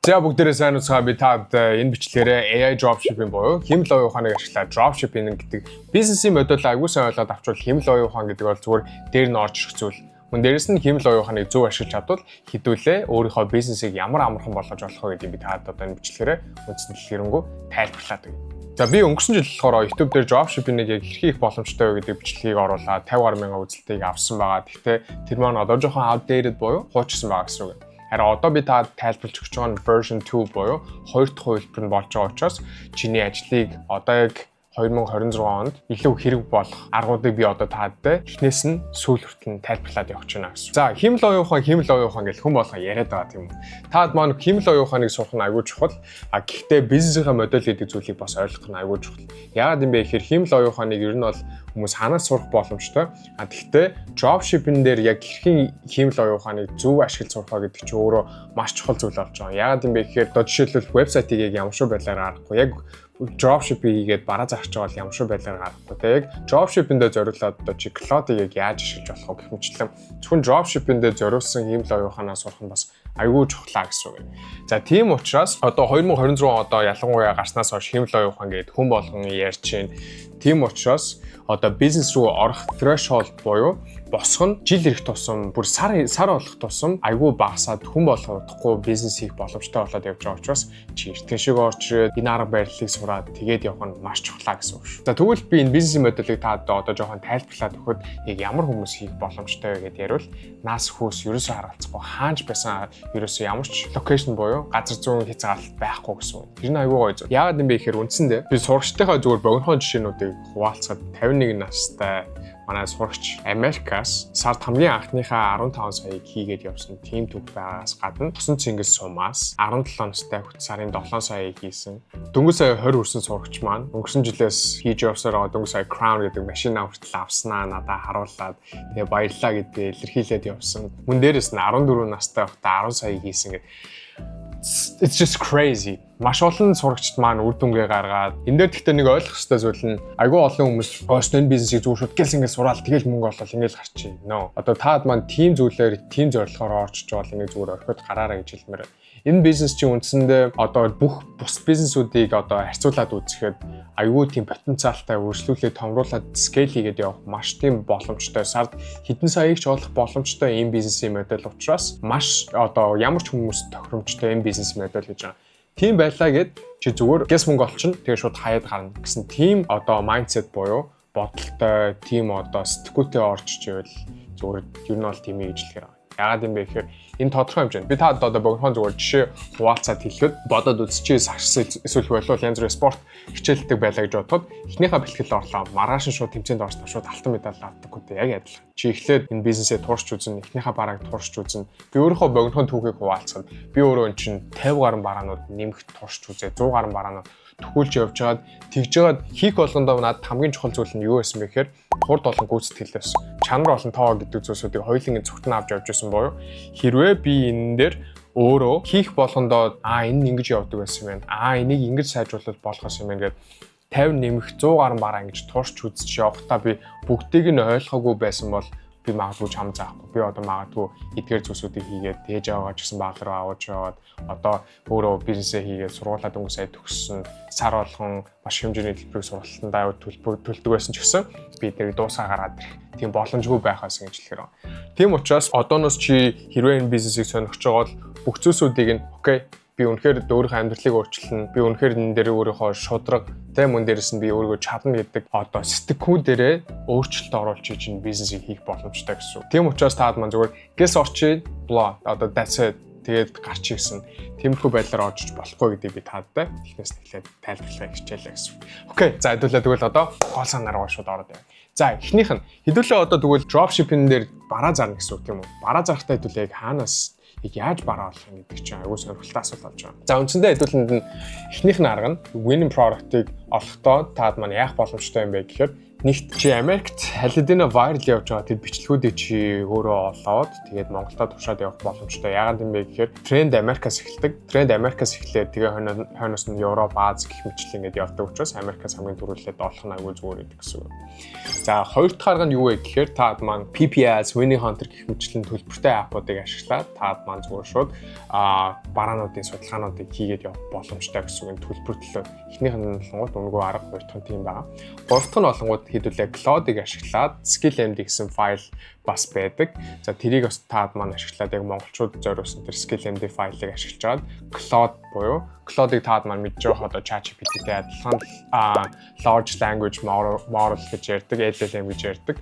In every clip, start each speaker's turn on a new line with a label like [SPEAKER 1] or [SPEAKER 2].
[SPEAKER 1] За бүгдээрээ сайн уцгаа би таад энэ бичлэгээрээ AI dropshipping буюу хэмэл оюун ухааныг ашиглаад dropshipping гэдэг бизнесийн модель аягүй сайн ойлгоод авчвал хэмэл оюун ухаан гэдэг бол зүгээр дээр нь орж ирэх зүйл. Мөн дээрэс нь хэмэл оюун ухааныг зөв ашиглаж чадвал хэдүүлээ өөрийнхөө бизнесийг ямар амархан болгож болох вэ гэдгийг би таад одоо энэ бичлэгээрээ үндсэндэл хэрэггүй тайлбарлаад байна. За би өнгөрсөн жил болохоор YouTube дээр dropshipping-ыг яг хэрхэн их боломжтой вэ гэдэг бичлэгийг оруулаад 50,000 үзэлтийг авсан байгаа. Гэхдээ тэр маань одоо жоохон outdated буюу хуучсан байгаа гэсэн үг. Харин одоо би та тайлбарлаж өгч байгаа нь version 2 буюу 2 дахь хувилбар нь болж байгаа учраас чиний ажлыг одоо яг 2026 онд илүү хэрэг болох аргуудыг би одоо таадтай эхнээс нь сүүл хүртэл тайлбарлаад явах гэж байна гэсэн. За хэмэл оюун ухаан гэж хүн болгоо яриад байгаа тийм үү. Таад маань хэмэл оюун ухааныг сурах нь аягүй чухал. Гэхдээ бизнесийн модель гэдэг зүйлийг бас ойлгох нь аягүй чухал. Яагаад юм бэ гэхээр хэмэл оюун ухааныг ер нь бол хүмүүс ханаас сурах боломжтой. Гэхдээ dropshipping дээр яг хэрхэн хэмэл оюун ухааныг зөв ашиглаж сурах гэдэг чинь өөрөө маш чухал зүйл болж байгаа. Яагаад юм бэ гэхээр одоо жишээлбэл вебсайтыг яг ямар шиг байдлаар гаргахгүй яг dropshipping хийгээд бараа зарч байгаа бол ямар шиг байдлаар гаргахгүй те яг dropshipping дээр зориулаад одоо чи cloud-ыг яг яаж ашиглаж болох вэ гэх мэтчлэн зөвхөн dropshipping дээр зориулсан хэмэл оюун ухаанаа сурах нь бас аюул чухлаа гэсэн үг. За тийм учраас одоо 2026 одоо ялангуяа гарснаас хойш хэмэл оюун ухаан гэдэг хүн болгон ярьж байна. Тийм учраас одоо бизнес руу орох threshold буюу босго нь жил ирэх тусам бүр сар болох тусам аюул багасаад хүн болохгүй бизнес хийх боломжтой болоод явж байгаа учраас чи эртхэн шиг орж ирээд энэ арга барилыг сураад тэгээд явах нь маш чухлаа гэсэн үг шүү. За тэгвэл би энэ бизнесийн моделийг та одоо жоохон тайлбарлаад өгөхөд яг ямар хүмүүс хийх боломжтой вэ гэдээ ярил нас хөөс ерөөсөө харгалзахгүй хаанч байсан ерөөсөө ямар ч локейшн буюу газар зүүн хязгаарлалт байхгүй гэсэн үг. Тэр нь аюул гоё зүйл. Яагаад юм бэ гэхээр үндсэндээ би сурагчдынхаа зүгээр богинохон жишээнүүдийг хуваалцахад 51 настай манай сурагч Америкаас сард хамгийн анхныхаа 15 саяыг хийгээд явсан тим төв байгаас гадна Усан Цингэл сумаас 17 настай хүч сарын 7 саяыг хийсэн. Дөнгөж сая 20 хүрсэн сурагч маань өнгөрсөн жилээс хийж явсараа дөнгөж сая Crown гэдэг машина хүртэл авснаа надад харуулад тэгээ баярлаа гэдээ илэрхийлээд явсан. Мөн дээрээс нь 14 настай байхдаа 10 саяыг хийсэн гэдэг. It's just crazy. Маш олон сурагчид маань үр дүнгээ гаргаад энэ дээр гэхдээ нэг ойлгох хэрэгтэй зүйл нь айгүй олон хүмүүс энэ бизнесийг зүгээр шууд гэлс сураал тэгэл мөнгө олол ингээл гарчих. No. Одоо таад маань team зүйлээр team зорилгоор орчиж бол энийг зүгээр орхиод гараараа гэж хэлмээр. Энэ бизнес чинь үндсэндээ одоо бүх бус бизнесүүдийг одоо харьцуулаад үзэхэд аюул тийм потенциалтай өргөжлүүлээд томруулаад scale хийгээд явах маш тийм боломжтой сард хэдэн саяыг ч олох боломжтой энэ бизнесийн модель учраас маш одоо ямар ч хүмүүс тохиромжтой энэ бизнес модель гэж байгаа. Тийм байлаа гэд чи зүгээр гэс мөнгө олчихно тэгээ шууд хаяад гарна гэсэн тийм одоо mindset буюу бодолтой тийм одоо сэтгүүтэй орчиж ивэл зүгээр ер нь бол тийм ээ гэж хэлэхээр. Яагаад юм бэ гэхээр энэ тодорхой хэмжээнд би та одоо богинохон зүгээр жишээ хуваалцаад хэлэхэд бодоод үзчихээ сагс эсвэл болов янз бүрийн спорт хичээлдэг байлаа гэж бодоход эхнийхээ бэлтгэл орлоо маргааш нь шууд тэмцээнд орсон шууд алтан медаль авдаг гэдэг яг адилхан. Чи эхлээд энэ бизнесээ туршиж үзнэ, эхнийхээ барааг туршиж үзнэ. Би өөрийнхөө богинохон түүхийг хуваалцаад би өөрөө эн чинь 50 гаруй бараанууд нэмэх туршиж үзээ, 100 гаруй бараанууд төхүүлж явж байгаад тэгж жагаад хийх болгондоо надад хамгийн чухал зүйл нь юу байсан бэ гэхээр хурд олон гүйцэтгэлээс чанар олон тоо гэдэг зүйлсүүдийг хоёулангийн цогтон авч явж байсан боيو хэрвээ би энэ дээр өөрөө хийх болгондоо энэ ингэж явдаг байсан юм байна энийг ингэж сайжруулах болохоос юм байна гэдэг 50 нэмэх 100 гаруй бараа ингэж турш үзэж явахдаа би бүгдийг нь ойлгоогүй байсан бол би магадгүй чам заахгүй. Би одоо магадгүй эдгээр зүйлсүүдийг хийгээд дээж аваагаа ч гэсэн баалар аваад яваад одоо өөрөө бизнесээ хийгээд сургуулаад өнгө сая төгссөн сар болгон маш хэмжээний төлбөрийг сургалтандаа төлдөг байсан ч гэсэн би тэрийг дуусаа гаргаад ирэх тийм боломжгүй байхаас ингэж хэлэхээр. Тийм учраас одооноос чи хэрвээ энэ бизнесийг сонирхож байгаа бол бүх зүйлсүүдийг нь окей би үнэхээр өөрийнхөө амьдралыг өөрчилнө. Би үнэхээр энэ дээр өөрийнхөө шудраг, мөн дээрээс нь би өөрийгөө чадна гэдэг одоо сэтгэхүй дээрээ өөрчлөлт оруулж чинь бизнесийг хийх боломжтой гэсэн. Тийм учраас таад маань зүгээр гэс орчиж блоо одоо that's it тэгээд гарчих гэсэн. Тиймэрхүү байдлаар орж болохгүй гэдгийг би таадтай эхнээс эхлээд тайлбарлахыг хичээлээ гэсэн. Окей. За хэдүүлээ тэгвэл одоо гол санаараа шууд ороод байна. За эхнийх нь хэдүүлээ одоо тэгвэл dropshipping дээр бараа зарна гэсэн үг тийм үү? Бараа зарахтай хэдүүлээ яг хаанаас яаж бараа болох юм гэдэг чинь аюул сонирхолтой асуулт болж байгаа. За үндсэндээ хэдүүлэнд нь эхнийх нь арга нь winning product-ыг олохдоо таад маань яах боломжтой юм бэ гэхээр нэгт чи Америкт халидина viral явж байгаа тэр бичлэгүүдийг чи өөрөө олоод тэгээд Монголда туршаад явах боломжтой. Яагаад юм бэ гэхээр тренд Америкаас эхэлдэг. Тренд Америкаас эхлээд тэгээ хойноос нь Европ, Аз гэх мэтлэн ингээд явдаг учраас Америкаас хамгийн түрүүлээд олох нь аягүй зүгээр гэдэг гэсэн үг. За хоёр дахь арга нь юу вэ гэхээр та маань PPS, Winning Hunter гэх мэтлэн төлбөртэй аппуудыг ашиглаад та маань зүгээр шууд бараануудын судалгаануудыг хийгээд явах боломжтой гэсэн үг. Төлбөр төлөө эхнийх нь болонгууд өнгөө арга хоёр дахь нь тийм байгаа. Гурав дахь нь болонгууд хэдүүлээ Cloud-ыг ашиглаад SkillMD гэсэн файл бас байдаг. За тэрийг бас та маань ашиглаад яг монголчууд зориулсан тэр SkillMD файлыг ашиглаж аваад Cloud буюу Cloud-ыг та маань мэдж байгаа одоо ChatGPT-тэй адилхан large language model гэж ярьдаг, LLM гэж ярьдаг.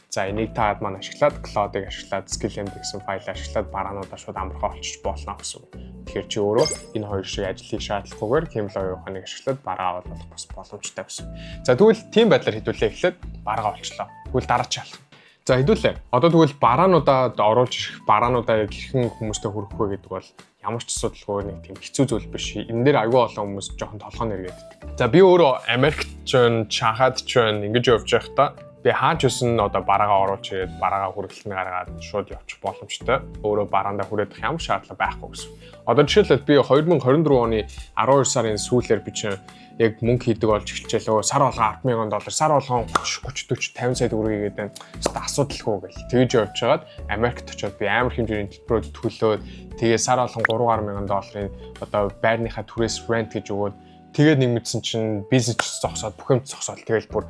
[SPEAKER 1] За энийг та маань ашиглаад Cloud-ыг ашиглаад SkillMD гэсэн файлыг ашиглаад бараануудаа шууд амархан олчиж болно гэсэн үг. Тэгэхээр чи өөрөө энэ хоёр шиг ажлыг шаардлагагүйгээр Kimlo ухааныг ашиглаад бараа олох бас боломжтой гэсэн. За тэгвэл тийм байдлаар хэдүүлээ эхлээд бараа олчлоо. Тэгвэл дараа ч алах. За хэдүүлээ. Одоо тэгвэл бараануудаа оруулж ирэх, бараануудаа хэрхэн хүмүүстэй хүргэх вэ гэдэг бол ямар ч асуудалгүй нэг тийм хэцүү зүйл биш. Энэ дээр аюул олон хүмүүс жоохон толгойн нэргээд. За би өөрөө Америкт ч, Шанхайд ч ингэж явж байхдаа би хаач өсөн одоо бараагаа оруулж ирээд бараагаа хүргэлтэн гаргаад шууд явчих боломжтой. Өөрөө бараандаа хүрэх ямар шаардлага байхгүй гэсэн. Одоо жишээлбэл би 2024 оны 12 сарын сүүлээр би чинь яг мөнгө хийдэг болж эхэлчихлээ. Сар болгон $10,000, сар болгон 30, 40, 50 сая төгрөгийг гэдэг нь асуудалгүй гэл. Тэгж явж хагаад Америкт очиод би амар хэмжээний төлбөрөд төлөөд тэгээ сар болгон $3,000 одоо байрныхаа түрээс rent гэж өгөөд тэгээд нэмэгдсэн чинь бизнес зогсоод бүх юм зогсоод тэгэл бүр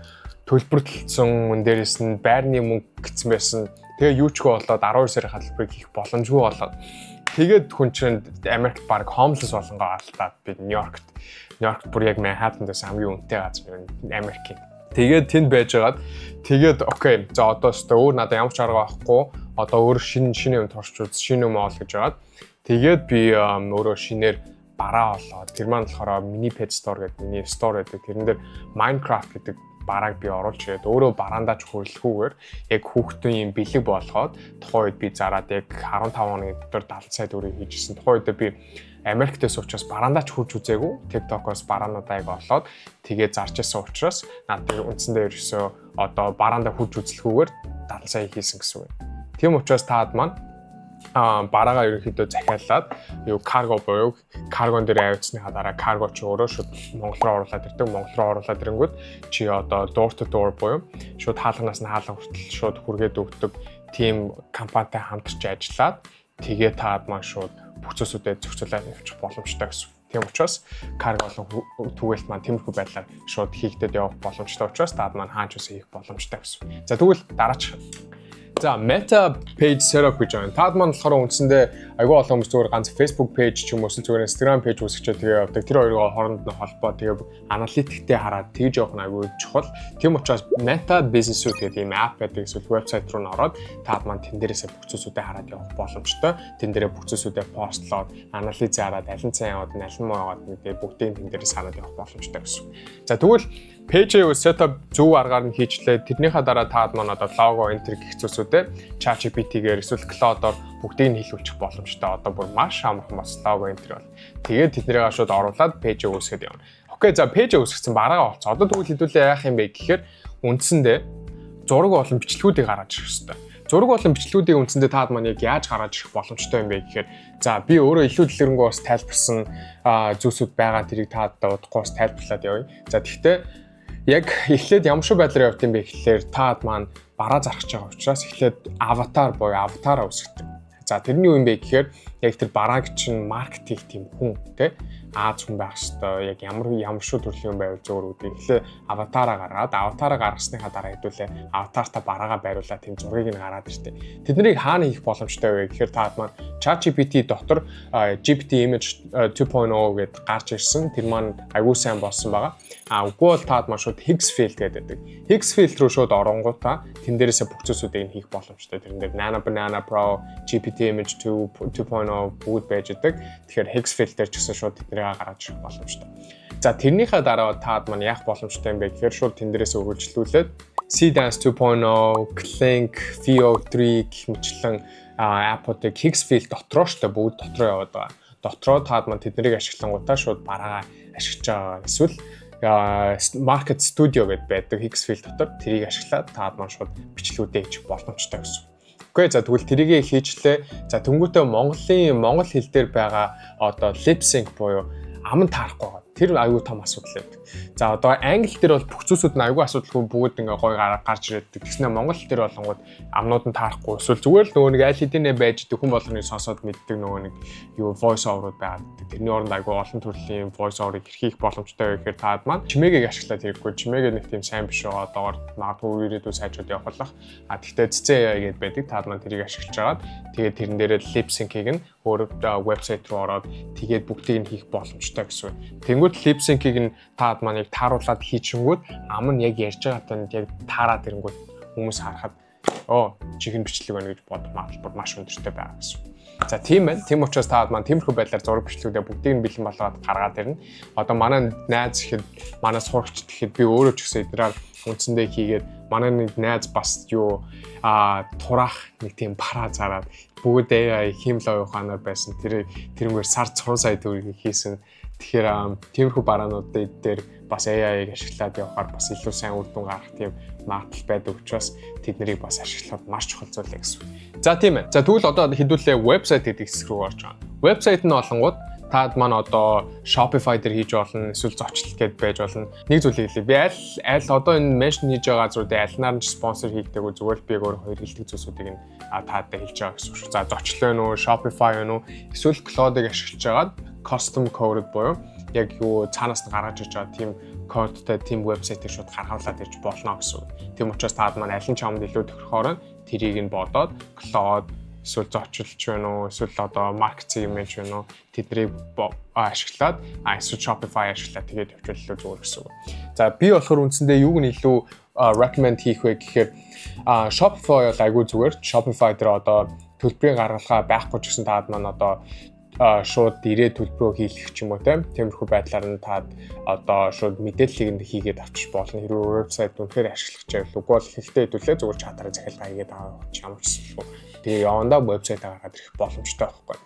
[SPEAKER 1] төлбөр төлсөн мөн дээрээс нь байрны мөнгө гэсэн байсан. Тэгээ юу ч болоод 12 сарын халбарыг хийх боломжгүй болоод тэгээд хүн чинь Америкт баг homeless болонгоо алдаад би Нью-Йоркт бүр яг Манхэттендээс хамгийн үнэтэй газар Америкийн. Тэгээд тэнд байж байгаад тэгээд окей за одоо ч өөр надад ямар ч арга байхгүй. Одоо өөр шинэ юм турш үз, шинэ юм оол гэж байгаад тэгээд би өөрөө шинээр бараа олоод тэр маань болохоор mini pet store гэдэг миний store гэдэг. Тэрэн дээр Minecraft гэдэг барааг би оруулж ирээд өөрөө бараандаа ч хөрөлхүүгээр яг хүүхдийн юм бэлэг болгоод тухайн үед би зараад яг 15 оны дотор 70 сая төгрөг хийжсэн. Тухайн үед би Америктээс учраас бараандаа ч хурж үзээгүй. TikTok-оос бараануудаа яг олоод тэгээ зарж исэн учраас надад үндсэндээ ерөөсөө одоо бараандаа хурж үзлэхүүгээр 70 сая хийсэн гэсэн үг. Тийм учраас таад маань бараагаа ерөнхийдөө захиалаад юу карго буюу каргон дээр авчихсныхаа дараа карго чи өөрөө шууд Монгол руу оруулаад ирдэг. Монгол руу оруулаад ирэнгүүт чи одоо door to door буюу шууд хаалганаас нь хаалга хүртэл шууд хүргээд өгдөг тийм компанитай хамтарч ажиллаад тэгээ таад маань шууд бүх зүйлсүүдэд зохицуулаад явчих боломжтой гэсэн. Тийм учраас карго болон түгээлт маань тиймэрхүү байдлаар шууд хийгдэд явах боломжтой учраас таад маань хаач үсэ хийх боломжтой гэсэн. За тэгвэл дараач за Meta page setup гэж байна. Таад маань болохоор үндсэндээ аюул олон хүмүүс зүгээр ганц Facebook page ч юм уу зүгээр Instagram page үүсгэж тэгээ явдаг. Тэр хоёроо хооронд нь холбоо тэгээ аналитиктэй хараад тэгж явах нь аюул чухал. Тийм учраас Meta business-үүд гэдэг ийм app байдаг эсвэл вебсайт руу н ороод таад маань тэн дээрээсээ бүх зүйлсүүдээ хараад явах боломжтой. Тэн дээрээ бүх зүйлсүүдээ постлоод анализ хараад аль нь сайн яваад аль нь муу яваад мэдээ бүгдийг тэн дээрээс хараад явах боломжтой гэсэн. За тэгвэл page-ийг setup зөв аргаар нь хийчлээ. Тэрнийхээ дараа таад маань одоо logo enter гэх зүйлсүүдээ ChatGPT-гээр эсвэл Cloud-оор бүгдийг нь хэлүүлчих боломжтой. Одоо бүр маш амархан бас logo enter бол. Тэгээд тэднийгээ шууд оруулаад page-ийг үүсгэж явна. Окей, за page-ийг үүсгэсэн бараагаа олцсон. Одоо тэгвэл хэдүүлээ яах юм бэ гэхээр үндсэндээ зураг болон бичлэгүүдийг гаргаж ирэх хэрэгтэй. Зураг болон бичлэгүүдийг үндсэндээ таад маань яг яаж гаргаж ирэх боломжтой юм бэ гэхээр за би өөрөө илүү дэлгэрэнгүй бас тайлбарсан зүйлсүүд байгаа тэрийг таадаа удахгүй бас тайлбарлаад явъя. За тэгвэл яг эхлээд ямар шиг байдлаар явд юм бэ гэхээр таад маань бараа зарах байгаа учраас эхлээд аватар буюу аватараа үүсгэж. За тэрний юу юм бэ гэхээр яг тэр барааг чинь маркет хийх тийм хүн тий Аз хүн байх хэвээр яг ямар шүү төрлийн юм байвал зөвөр үүдээ эхлээ аватараа гаргаад аватараа гаргасныхаа дараа хэдүүлээ аватартаа бараагаа байруулаад тийм зургийг нь гараад иртээ. Тэднийг хаана хийх боломжтой вэ гэхээр таад маань ChatGPT дотор GPT Image 2.0 гэдээ гарч ирсэн. Тэр маань аягүй сайн болсон байгаа. Үгүй бол таад маань шууд Higgsfield гэдэг. Higgsfield руу шууд оронгуудаа тэн дээрээсээ бүх зүйлсүүдийг хийх боломжтой. Тэрэн дээр Nano Banana Pro, GPT Image 2.0 бүгд байж байгаа. Тэгэхээр Higgsfield дээр ч гэсэн шууд гаргаж ирэх боломжтой. За тэрнийхээ дараа таад маань яах боломжтой юм бэ гэхээр шууд тэн дээрээс үргэлжлүүлээд Seedance 2.0, Clink, VO3 гэх мэтлэн аппуудыг Higgsfield дотроо штэ бүгд дотроо яваад байгаа. Дотроо таад маань тэднийг ашиглангуудаа шууд бараагаа ашиглаж байгаа. Эсвэл Market Studio гэдээ байдаг Hixfield дотор тэрийг ашиглаад таад маань шууд бичлэгүүдээ хийж боломжтой гэсэн. Окей, за тэгвэл тэрийг хийчлээ. За тэнгуүтээ монгол хэл дээр байгаа одоо lip sync буюу ам нь таарахгүй байгаа. Тэр аюу том асуудал байдаг. За одоо англи дээр бол бүх зүйлсүүд нь аюу асуудалгүй бүгд ингээ гоё гарч ирээд. Тэгснэ монгол дээр болонгууд амнууд нь таарахгүй. Эсвэл зүгээр л нөгөө нэг аль хэдийнэ байж идэг хүн болгоны сонсоод мэддэг нөгөө нэг юу voice over-ууд байгаад. Тэрний оронд аюу олон төрлийн voice over-ыг хэрхийх боломжтой гэхээр таад маань чимээгийг ашиглаад хэрэггүй. Чимээгээ нэг тийм сайн биш байгаа. Доогоор магадгүй ирээдүйн сайжууд явах болох. Тэгтээ цэцэн AI гэдээ байдаг. Таад маань тэрийг ашиглаж агаад тэгээд тэрэн дээрээ lip sync-ийг нь өөр вебсайт руу ороод тэгээд бүгдийг нь хийх боломжтой гэсэн. Тэнгүүд lip sync-ийг нь таад маань яг тааруулаад хийчихэнгүүт ам нь яг ярьж байгаатай нь яг таараад ирэнгүүт хүмүүс харахад чихэн бичлэг байна гэж бодох магадлал маш өндөртэй байгаа гэсэн. За тийм байна. Тийм учраас таад маань тиймэрхүү байдлаар зураг бичлэгүүдээ бүгдийг нь бэлэн болгоод гаргаад ирнэ. Одоо манай найз ихэд манай сурагчд ихэд би өөрөө ч гэсэн эднэрээр үндсэндээ хийгээд манай нэг найз бас турах нэг тийм параа зараад бүгд AI химлоо ухаанаар байсан. Тэрнгээр сар 100 сая төгрөгийг хийсэн. Тэгэхээр тиймэрхүү бараанууд дээр бас AI-г ашиглаад явахаар бас илүү сайн үр дүн гаргах тийм магадлал байдаг учраас тэд нарыг бас ашиглахад маш чухал зүйл гэсэн. За тийм ээ. За тэгвэл одоо хэдүүлээ вебсайт гэдэг хэсэг рүү орж байгаа. Вебсайт нь олонгууд таад маань одоо Shopify дээр хийж болно, эсвэл зочлол гэдээ байж болно. Нэг зүйл хэлье. Би аль одоо энэ mention хийж байгаа газруудын альнаар нь спонсор хийгдэггүй зүгээр би өөр хоёр хэлдэг зүйлсүүдийг нь таадаа хэлж байгаа гэсэн үг. За зочлол нь үү, Shopify нь үү, эсвэл Cloud-ыг ашиглаж агаад custom code буюу яг юу цаанаас нь гаргаж иж байгаа тийм кодтай тийм вебсайтыг шууд гаргуулад ирж болно гэсэн. Тийм учраас таад маань аль нь чамд илүү тохирохоор тэрийг нь бодоод Cloud эсвэл зочлолч байна уу, эсвэл одоо market segment байна уу, тэднийг ашиглаад эсвэл Shopify ашиглаад тэгээд явуул илүү зүгээр гэсэн үг. За би болохоор үндсэндээ юуг нь илүү recommend хийх вэ гэхээр Shopify бол айгүй зүгээр. Shopify дээр одоо төлбөрийн гаргалгаа байхгүй ч гэсэн таад маань одоо шууд ирээд төлбөрөө хийлгэх ч юм уу тиймэрхүү байдлаар нь таад одоо шууд мэдээллийг нь хийгээд авчиж болно. Хэрвээ вебсайт үнэхээр ашиглах чиглэл үгүй бол ихтэй хэдүүлээ зүгээр чатаар захиалгаа хийгээд авах ямар ч юм. Тэгээ явандаа вебсайт гаргаад ирэх боломжтой байхгүй.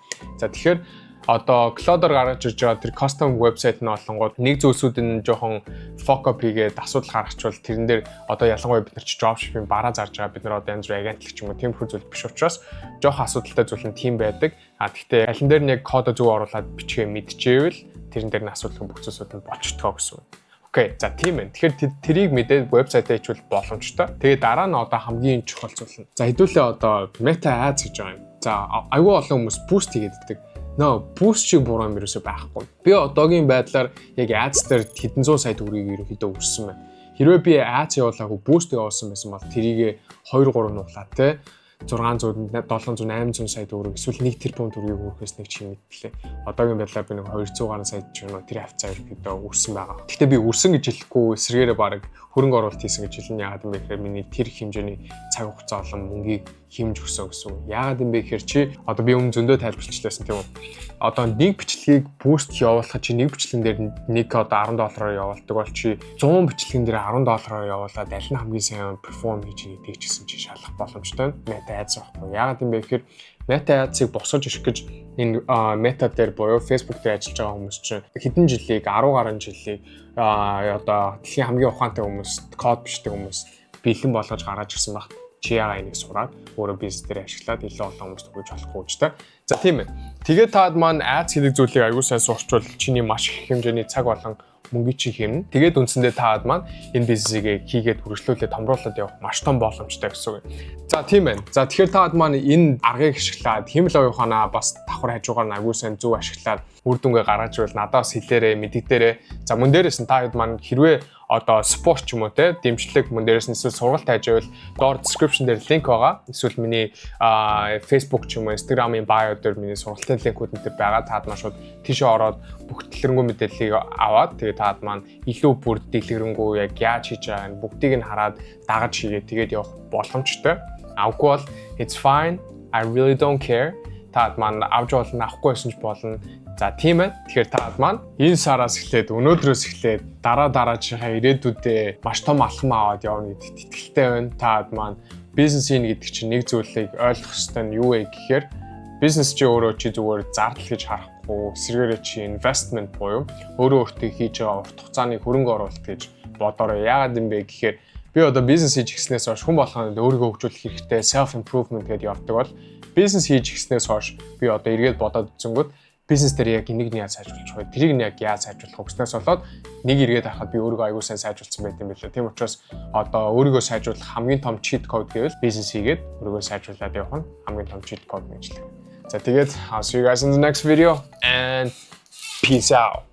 [SPEAKER 1] За тэгэхээр одоо Cloud-оор гаргаж ирж байгаа тэр custom website нь олонгууд нэг зүйлсүүд нь жоохон fuck up хийгээд асуудал гаргачвал тэрэн дээр одоо ялангуяа бид нар чи dropshipping бараа зарж байгаа бид нар одоо янз бүр агентлаг ч юм уу тиймэрхүү зүйл биш учраас жоохон асуудалтай зүйл нь тийм байдаг. Гэхдээ алин дээр нэг код зөв оруулаад бичгээ мэдчихээвэл тэрэн дээр нь асуудал бүх зүйлсүүд нь болчихдгоо гэсэн үг. Окей, за тийм ээ. Тэгэхээр тэрийг мэдээд вебсайтаа хийвэл боломжтой. Тэгээ дараа нь одоо хамгийн чухал зүйл нь. За хэдүүлээ одоо Meta Ads гэж байгаа юм. За аюул олон хүмүүс boost хийгээд иддэг. Boost шиг буруу юм ерөөсөй байхгүй. Би одоогийн байдлаар яг ads дээр хэдэн зуун сая төгрөгийг ерөөхдөө өрсөн байна. Хэрвээ би ads явуулаагүй boost явуулсан байсан бол тэрийг 2-3 нуглаа те 600, 700, 800 сая төгрөг эсвэл 1 тэрбум төгрөгийг өрөхөөс нэг чи мэдлээ. Одоогийн байдлаар би нэг 200 гаруй сая ч юм уу тэр хавцаа ерөөхдөө өрсөн байгаа. Гэхдээ би өрсөн гэж хэлэхгүй эсрэгээрээ баг хөрөнгө оруулалт хийсэн гэж хэлнэ. Яагаад юм бэ гэхээр миний тэр хэмжээний цаг хугацаа олон мөнгийг хэмж өгсөн гэсэн. Яагаад юм бэ гэхээр чи одоо би өмнө зөндөө тайлбарчлаасан тийм үү. Одоо нэг бичлэгийг boost явуулахад чи нэг бичлэгэн дээр нэг одоо $10 явуулдаг бол чи 100 бичлэгэн дээр $10 явуулаад аль нь хамгийн сайн перформ хийж байгаа гэсэн чи шалах боломжтой. Meta Ads байхгүй. Яагаад юм бэ гэхээр Meta Ads-ыг босгож ирэх гэж энэ Meta дээр буюу Facebook дээр ажиллаж байгаа хүмүүс чинь хэдэн жилийг 10 гаруй жилийг одоо дэлхийн хамгийн ухаантай хүмүүс, код бичдэг хүмүүс бэлэн болгож гаргаж ирсэн баг. Чи яага энийг сураад өөрөө бизнес дээр ашиглаад илүү олон хүмүүст өгч болохгүй ч та. За тийм ээ. Тэгээд таад маань Ads гэдэг зүйлийг аягүй сайн сурчвал чиний маш их хэмжээний цаг болон мөнгө чи хэмнэ. Тэгээд үндсэндээ таад маань энэ бизнесийг хийгээд хөргөжлүүлээд томруулаад явах маш том боломжтой гэсэн үг. За тийм байна. За тэгэхээр таад маань энэ аргыг ашиглаад хэмэл оюун ухаанаа бас давхар хажуугаар нь аягүй сайн зөв ашиглаад үр дүнгээ гаргаж ирвэл надаас хэлээрээ мэддэгдээрээ. За мөн дээрээс нь та хэд маань хэрвээ одоо спорт ч юм уу те дэмжлэг мөн дээрээс нь эсвэл сургалт хайжвал доор description дээр линк байгаа. Эсвэл миний Facebook ч юм уу Instagram-ийн bio дээр миний сургалтын линкүүд энэ байгаа. Таад маань шууд тийшээ ороод бүх дэлгэрэнгүй мэдээллийг аваад тэгээ таад маань илүү бүр дэлгэрэнгүй яг яаж хийж байгааг бүгдийг нь хараад дагаж хийгээд тэгээд явах боломжтой. Авахгүй бол it's fine. I really don't care. Таад маань авч болно, авахгүй байсан ч болно. За тийм ээ. Тэгэхээр таад маань энэ сараас эхлээд өнөөдрөөс эхлээд дараачихаа ирээдүйдээ маш том алхам аваад явна гэдэгт итгэлтэй байна. Таад маань бизнес ийн гэдэг чинь нэг зүйлийг ойлгох ёстой нь юу вэ гэхээр бизнес чи өөрөө чи зүгээр зардал гэж харахгүй авах уу, эсвэргээрээ чи investment буюу өөрөө өөртөө хийж байгаа урт хугацааны хөрөнгө оруулалт гэж бодороо. Яагаад юм бэ гэхээр би одоо бизнес хийж эхлснээс хойш хүн болгонд өөрийгөө хөгжүүлэх хэрэгтэй, self improvement гэдээ явдаг бол бизнес хийж эхлснээс хойш би одоо эргээд бодоод үзэнгүүт бизнес дээр яг энийг нь яаж сайжруулах вэ? Тэрийг нь яг яаж сайжруулах вэ гэснээс болоод нэг эргээд харахад би өөрийгөө аягүй сайн сайжруулсан байт юм билээ. Тийм учраас одоо өөрийгөө сайжруулах хамгийн том cheat code гэвэл бизнес хийгээд өөрийгөө сайжруулад явах нь хамгийн том cheat code гэж л. За тэгээд I'll see you guys in the next video and peace out.